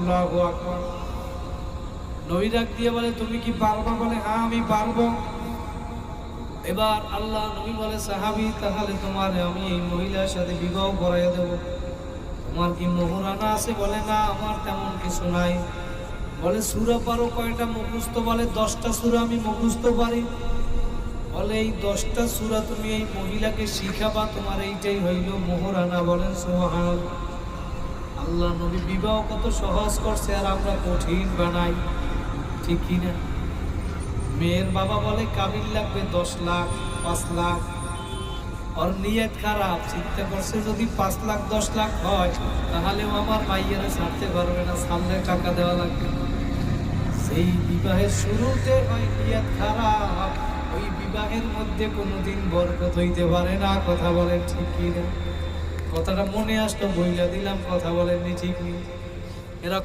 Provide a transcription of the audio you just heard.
আল্লাহু আকবার। নবী ডাক দিয়ে বলে তুমি কি পারবা? বলে হ্যাঁ আমি পারবো। এবার আল্লাহ নবী বলে সাহাবী তাহলে তোমার আমি এই মহিলার সাথে বিবাহ করাইয়া দেব। তোমার কি মোহরানা আছে? বলে না আমার তেমন কিছু নাই। বলে সূরা পারো কয়টা মুখস্থ? বলে 10টা সূরা আমি মুখস্থ পারি। বলে এই 10টা সূরা তুমি এই মহিলাকে শিখাবা, তোমার এইটাই হইল মোহরানা। বলেন সুবহানাল্লাহ। আল্লাহ নবী বিবাহ কত সহজ করছে আর আমরা কঠিন বানাই, ঠিক কিনা? মেয়ের বাবা বলে কাবিল লাগবে 10 লাখ 5 লাখ। ওর নিয়ত খারাপ, চিন্তা করছে যদি 5 লাখ 10 লাখ হয় তাহলেও আমার মাইয়েরা ছাড়তে পারবে না, সামনে টাকা দেওয়া লাগবে। সেই বিবাহের শুরুতে হয় নিয়ত খারাপ, ওই বিবাহের মধ্যে কোনোদিন বরকত হইতে পারে না। কথা বলেন ঠিক কিনা? কথাটা মনে আসতো বইলা দিলাম, কথা বলেননি ঠিক নেই এরকম।